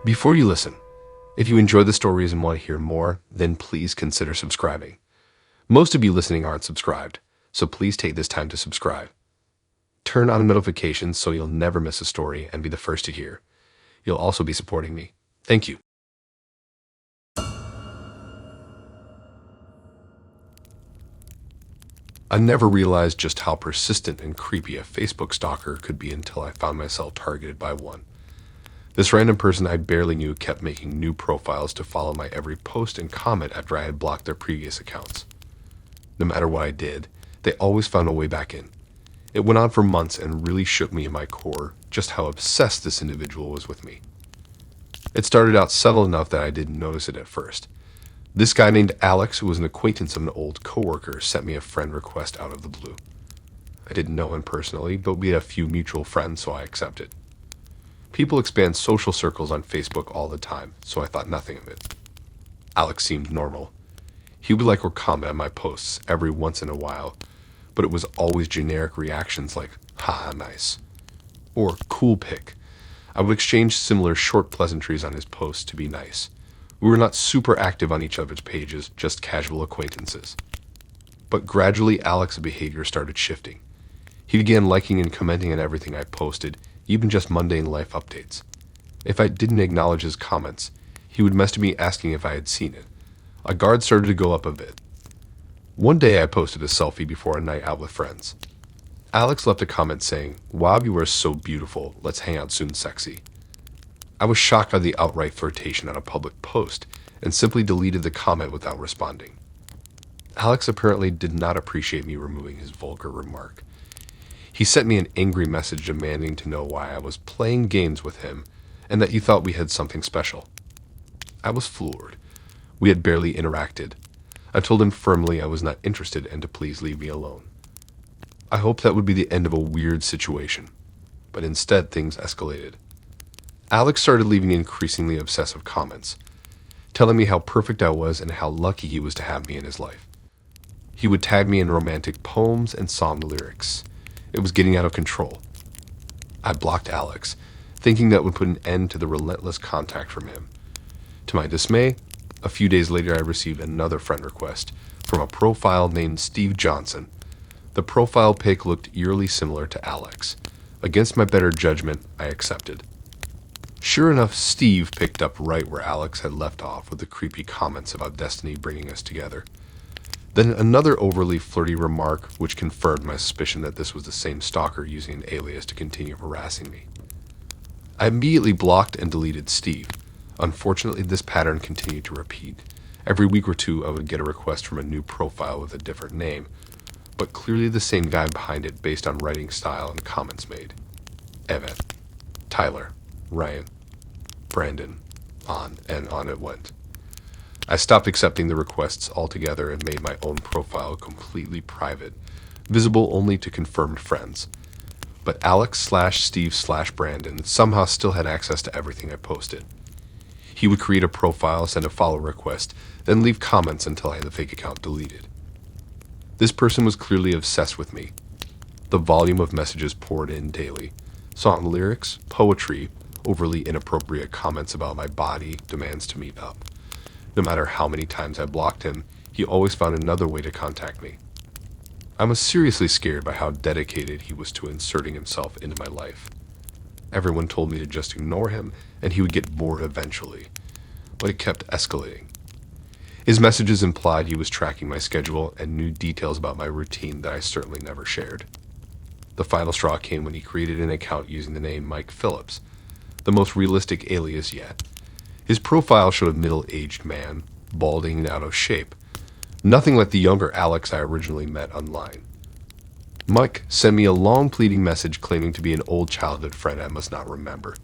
Before you listen, if you enjoy the stories and want to hear more, then please consider subscribing. Most of you listening aren't subscribed, so please take this time to subscribe. Turn on notifications so you'll never miss a story and be the first to hear. You'll also be supporting me. Thank you. I never realized just how persistent and creepy a Facebook stalker could be until I found myself targeted by one. This random person I barely knew kept making new profiles to follow my every post and comment after I had blocked their previous accounts. No matter what I did, they always found a way back in. It went on for months and really shook me in my core just how obsessed this individual was with me. It started out subtle enough that I didn't notice it at first. This guy named Alex, who was an acquaintance of an old coworker, sent me a friend request out of the blue. I didn't know him personally, but we had a few mutual friends, so I accepted. People expand social circles on Facebook all the time, so I thought nothing of it. Alex seemed normal. He would like or comment on my posts every once in a while, but it was always generic reactions like, haha, nice, or cool pic. I would exchange similar short pleasantries on his posts to be nice. We were not super active on each other's pages, just casual acquaintances. But gradually, Alex's behavior started shifting. He began liking and commenting on everything I posted, even just mundane life updates. If I didn't acknowledge his comments, he would message me asking if I had seen it. A guard started to go up a bit. One day I posted a selfie before a night out with friends. Alex left a comment saying, "Wow, you are so beautiful. Let's hang out soon, sexy." I was shocked by the outright flirtation on a public post and simply deleted the comment without responding. Alex apparently did not appreciate me removing his vulgar remark. He sent me an angry message demanding to know why I was playing games with him and that he thought we had something special. I was floored. We had barely interacted. I told him firmly I was not interested and to please leave me alone. I hoped that would be the end of a weird situation, but instead things escalated. Alex started leaving increasingly obsessive comments, telling me how perfect I was and how lucky he was to have me in his life. He would tag me in romantic poems and song lyrics. It was getting out of control. I blocked Alex, thinking that would put an end to the relentless contact from him. To my dismay, a few days later I received another friend request from a profile named Steve Johnson. The profile pic looked eerily similar to Alex. Against my better judgment, I accepted. Sure enough, Steve picked up right where Alex had left off with the creepy comments about destiny bringing us together. Then another overly flirty remark which confirmed my suspicion that this was the same stalker using an alias to continue harassing me. I immediately blocked and deleted Steve. Unfortunately, this pattern continued to repeat. Every week or two I would get a request from a new profile with a different name, but clearly the same guy behind it based on writing style and comments made. Evan, Tyler, Ryan, Brandon, on and on it went. I stopped accepting the requests altogether and made my own profile completely private, visible only to confirmed friends. But Alex/Steve/Brandon somehow still had access to everything I posted. He would create a profile, send a follow request, then leave comments until I had the fake account deleted. This person was clearly obsessed with me. The volume of messages poured in daily. Song lyrics, poetry, overly inappropriate comments about my body, demands to meet up. No matter how many times I blocked him, he always found another way to contact me. I was seriously scared by how dedicated he was to inserting himself into my life. Everyone told me to just ignore him and he would get bored eventually, but it kept escalating. His messages implied he was tracking my schedule and knew details about my routine that I certainly never shared. The final straw came when he created an account using the name Mike Phillips, the most realistic alias yet. His profile showed a middle-aged man, balding and out of shape. Nothing like the younger Alex I originally met online. Mike sent me a long pleading message claiming to be an old childhood friend I must not remember.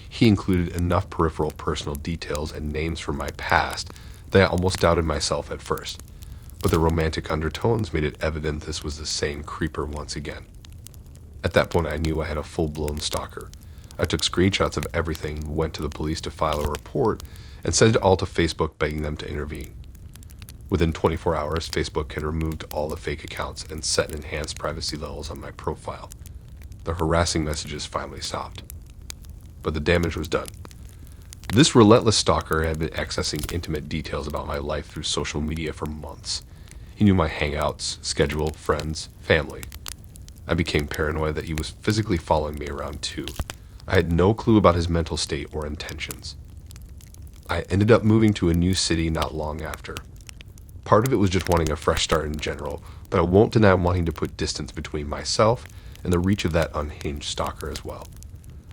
He included enough peripheral personal details and names from my past that I almost doubted myself at first, but the romantic undertones made it evident this was the same creeper once again. At that point I knew I had a full-blown stalker. I took screenshots of everything, went to the police to file a report, and sent it all to Facebook begging them to intervene. Within 24 hours, Facebook had removed all the fake accounts and set enhanced privacy levels on my profile. The harassing messages finally stopped. But the damage was done. This relentless stalker had been accessing intimate details about my life through social media for months. He knew my hangouts, schedule, friends, family. I became paranoid that he was physically following me around too. I had no clue about his mental state or intentions. I ended up moving to a new city not long after. Part of it was just wanting a fresh start in general, but I won't deny wanting to put distance between myself and the reach of that unhinged stalker as well.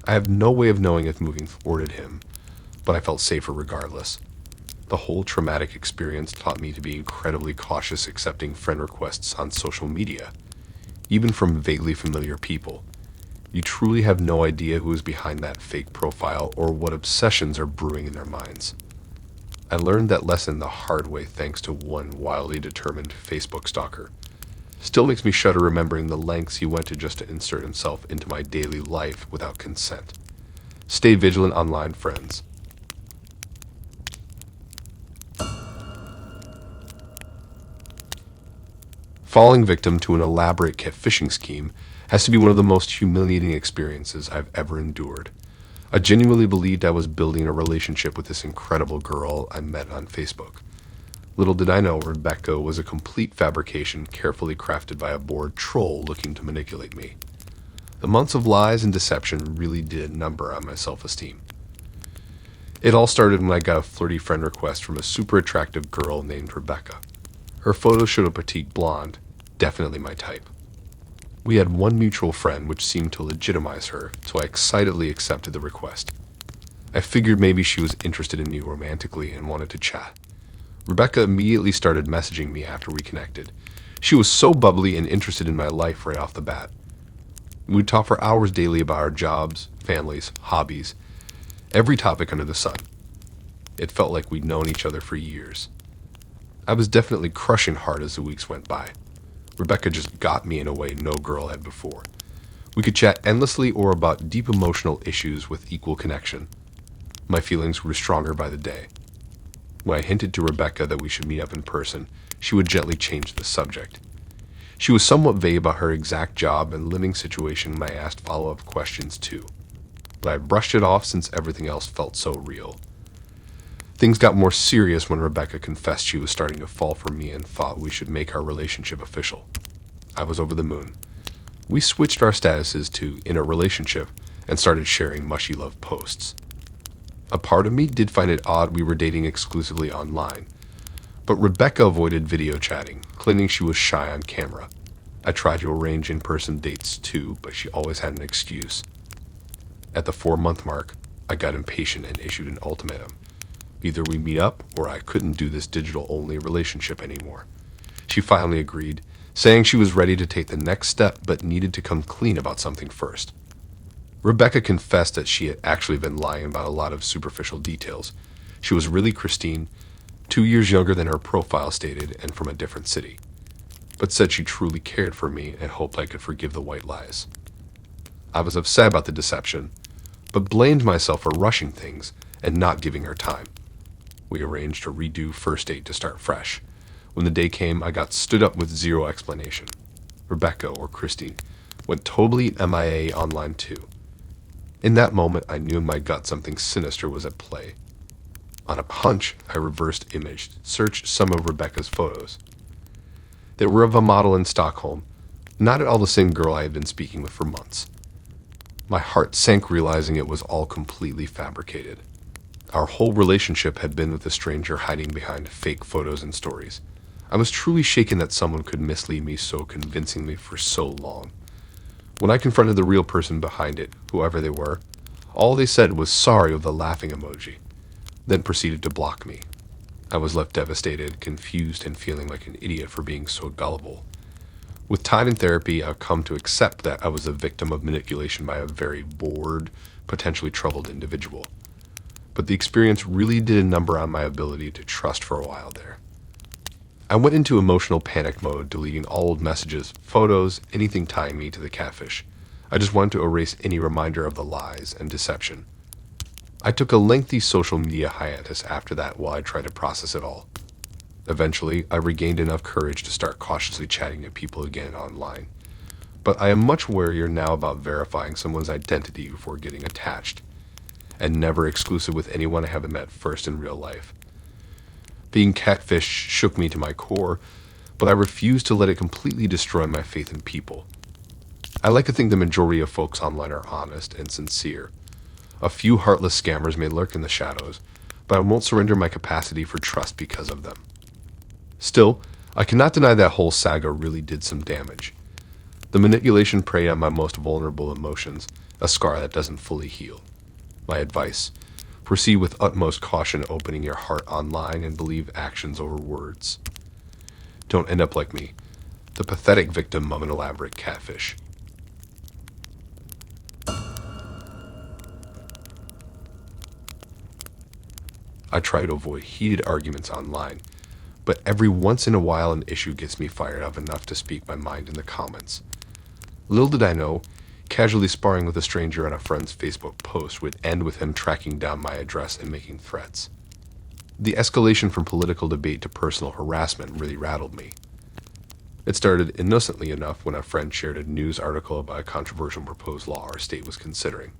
I have no way of knowing if moving thwarted him, but I felt safer regardless. The whole traumatic experience taught me to be incredibly cautious accepting friend requests on social media, even from vaguely familiar people. You truly have no idea who is behind that fake profile or what obsessions are brewing in their minds. I learned that lesson the hard way thanks to one wildly determined Facebook stalker. Still makes me shudder remembering the lengths he went to just to insert himself into my daily life without consent. Stay vigilant online, friends. Falling victim to an elaborate catfishing scheme has to be one of the most humiliating experiences I've ever endured. I genuinely believed I was building a relationship with this incredible girl I met on Facebook. Little did I know Rebecca was a complete fabrication carefully crafted by a bored troll looking to manipulate me. The months of lies and deception really did a number on my self-esteem. It all started when I got a flirty friend request from a super attractive girl named Rebecca. Her photos showed a petite blonde, definitely my type. We had one mutual friend which seemed to legitimize her, so I excitedly accepted the request. I figured maybe she was interested in me romantically and wanted to chat. Rebecca immediately started messaging me after we connected. She was so bubbly and interested in my life right off the bat. We'd talk for hours daily about our jobs, families, hobbies, every topic under the sun. It felt like we'd known each other for years. I was definitely crushing hard as the weeks went by. Rebecca just got me in a way no girl had before. We could chat endlessly or about deep emotional issues with equal connection. My feelings grew stronger by the day. When I hinted to Rebecca that we should meet up in person, she would gently change the subject. She was somewhat vague about her exact job and living situation when I asked follow-up questions too, but I brushed it off since everything else felt so real. Things got more serious when Rebecca confessed she was starting to fall for me and thought we should make our relationship official. I was over the moon. We switched our statuses to in a relationship and started sharing mushy love posts. A part of me did find it odd we were dating exclusively online, but Rebecca avoided video chatting, claiming she was shy on camera. I tried to arrange in-person dates too, but she always had an excuse. At the 4-month mark, I got impatient and issued an ultimatum. Either we meet up or I couldn't do this digital-only relationship anymore. She finally agreed, saying she was ready to take the next step but needed to come clean about something first. Rebecca confessed that she had actually been lying about a lot of superficial details. She was really Christine, 2 years younger than her profile stated and from a different city, but said she truly cared for me and hoped I could forgive the white lies. I was upset about the deception, but blamed myself for rushing things and not giving her time. We arranged a redo first date to start fresh. When the day came, I got stood up with zero explanation. Rebecca, or Christine, went totally MIA online too. In that moment, I knew in my gut something sinister was at play. On a hunch, I reversed imaged, searched some of Rebecca's photos. They were of a model in Stockholm, not at all the same girl I had been speaking with for months. My heart sank realizing it was all completely fabricated. Our whole relationship had been with a stranger hiding behind fake photos and stories. I was truly shaken that someone could mislead me so convincingly for so long. When I confronted the real person behind it, whoever they were, all they said was sorry with a laughing emoji, then proceeded to block me. I was left devastated, confused, and feeling like an idiot for being so gullible. With time and therapy, I've come to accept that I was a victim of manipulation by a very bored, potentially troubled individual. But the experience really did a number on my ability to trust for a while there. I went into emotional panic mode, deleting all old messages, photos, anything tying me to the catfish. I just wanted to erase any reminder of the lies and deception. I took a lengthy social media hiatus after that while I tried to process it all. Eventually, I regained enough courage to start cautiously chatting to people again online. But I am much warier now about verifying someone's identity before getting attached. and never exclusive with anyone I haven't met first in real life. Being catfish shook me to my core, but I refused to let it completely destroy my faith in people. I like to think the majority of folks online are honest and sincere. A few heartless scammers may lurk in the shadows, but I won't surrender my capacity for trust because of them. Still, I cannot deny that whole saga really did some damage. The manipulation preyed on my most vulnerable emotions, a scar that doesn't fully heal. My advice: proceed with utmost caution opening your heart online and believe actions over words. Don't end up like me, the pathetic victim of an elaborate catfish. I try to avoid heated arguments online, but every once in a while an issue gets me fired up enough to speak my mind in the comments. Little did I know, casually sparring with a stranger on a friend's Facebook post would end with him tracking down my address and making threats. The escalation from political debate to personal harassment really rattled me. It started innocently enough when a friend shared a news article about a controversial proposed law our state was considering.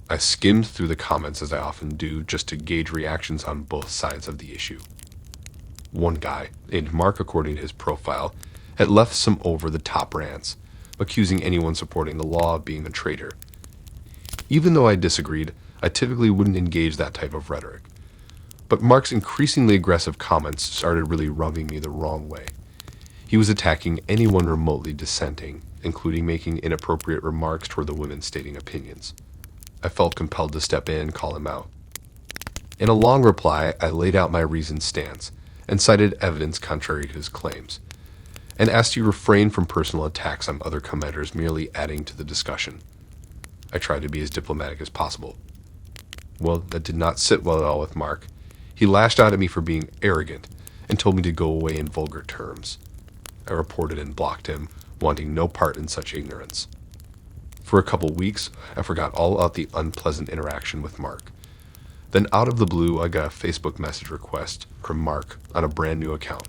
I skimmed through the comments as I often do just to gauge reactions on both sides of the issue. One guy, named Mark according to his profile, had left some over-the-top rants, accusing anyone supporting the law of being a traitor. Even though I disagreed, I typically wouldn't engage that type of rhetoric. But Mark's increasingly aggressive comments started really rubbing me the wrong way. He was attacking anyone remotely dissenting, including making inappropriate remarks toward the women stating opinions. I felt compelled to step in and call him out. In a long reply, I laid out my reasoned stance and cited evidence contrary to his claims, and asked he refrain from personal attacks on other commenters, merely adding to the discussion. I tried to be as diplomatic as possible. Well, that did not sit well at all with Mark. He lashed out at me for being arrogant and told me to go away in vulgar terms. I reported and blocked him, wanting no part in such ignorance. For a couple weeks, I forgot all about the unpleasant interaction with Mark. Then out of the blue, I got a Facebook message request from Mark on a brand new account.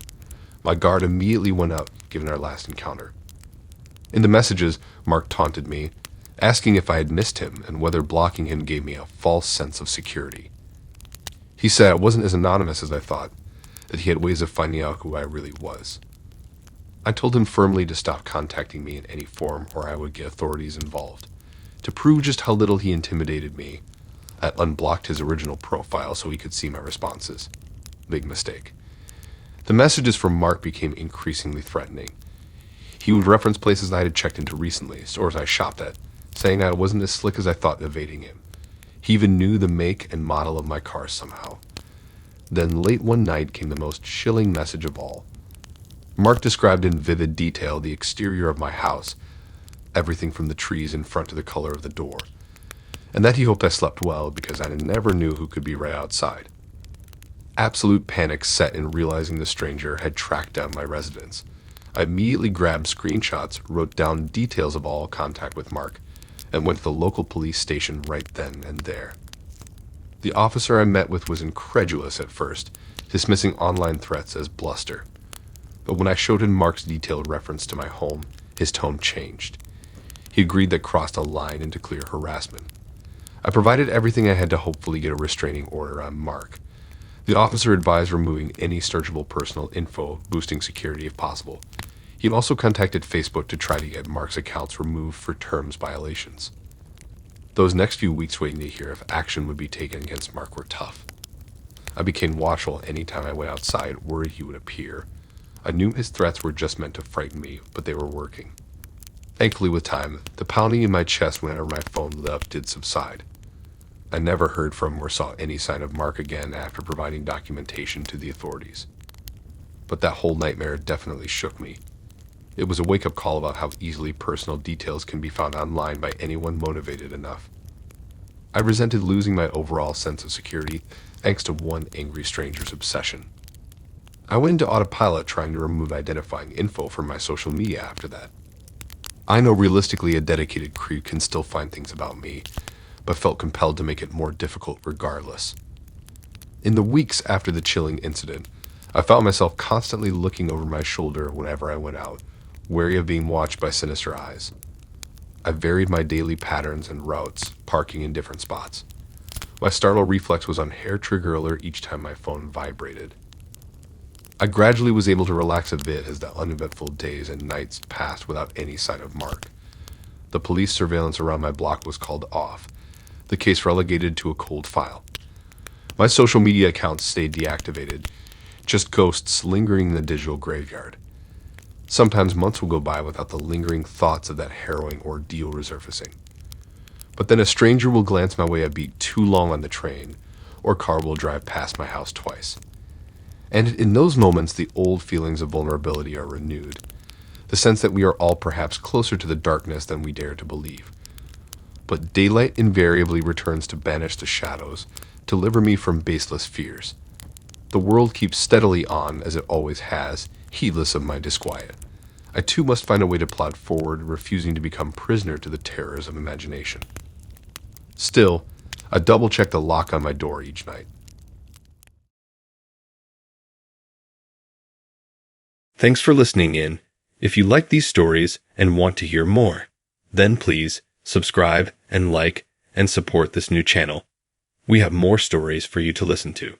My guard immediately went up, given our last encounter. In the messages, Mark taunted me, asking if I had missed him and whether blocking him gave me a false sense of security. He said I wasn't as anonymous as I thought, that he had ways of finding out who I really was. I told him firmly to stop contacting me in any form or I would get authorities involved. To prove just how little he intimidated me, I unblocked his original profile so he could see my responses. Big mistake. The messages from Mark became increasingly threatening. He would reference places I had checked into recently, stores I shopped at, saying I wasn't as slick as I thought evading him. He even knew the make and model of my car somehow. Then late one night came the most chilling message of all. Mark described in vivid detail the exterior of my house, everything from the trees in front to the color of the door, and that he hoped I slept well because I never knew who could be right outside. Absolute panic set in realizing the stranger had tracked down my residence. I immediately grabbed screenshots, wrote down details of all contact with Mark, and went to the local police station right then and there. The officer I met with was incredulous at first, dismissing online threats as bluster. But when I showed him Mark's detailed reference to my home, his tone changed. He agreed that crossed a line into clear harassment. I provided everything I had to hopefully get a restraining order on Mark. The officer advised removing any searchable personal info, boosting security if possible. He also contacted Facebook to try to get Mark's accounts removed for terms violations. Those next few weeks waiting to hear if action would be taken against Mark were tough. I became watchful any time I went outside, worried he would appear. I knew his threats were just meant to frighten me, but they were working. Thankfully, with time, the pounding in my chest whenever my phone lit up did subside. I never heard from or saw any sign of Mark again after providing documentation to the authorities. But that whole nightmare definitely shook me. It was a wake-up call about how easily personal details can be found online by anyone motivated enough. I resented losing my overall sense of security thanks to one angry stranger's obsession. I went into autopilot trying to remove identifying info from my social media after that. I know realistically a dedicated creep can still find things about me, but felt compelled to make it more difficult regardless. In the weeks after the chilling incident, I found myself constantly looking over my shoulder whenever I went out, wary of being watched by sinister eyes. I varied my daily patterns and routes, parking in different spots. My startle reflex was on hair trigger alert each time my phone vibrated. I gradually was able to relax a bit as the uneventful days and nights passed without any sign of Mark. The police surveillance around my block was called off, the case relegated to a cold file. My social media accounts stayed deactivated, just ghosts lingering in the digital graveyard. Sometimes months will go by without the lingering thoughts of that harrowing ordeal resurfacing. But then a stranger will glance my way a beat too long on the train, or car will drive past my house twice. And in those moments, the old feelings of vulnerability are renewed, the sense that we are all perhaps closer to the darkness than we dare to believe. But daylight invariably returns to banish the shadows, to deliver me from baseless fears. The world keeps steadily on, as it always has, heedless of my disquiet. I too must find a way to plod forward, refusing to become prisoner to the terrors of imagination. Still, I double-check the lock on my door each night. Thanks for listening in. If you like these stories and want to hear more, then please subscribe and like and support this new channel. We have more stories for you to listen to.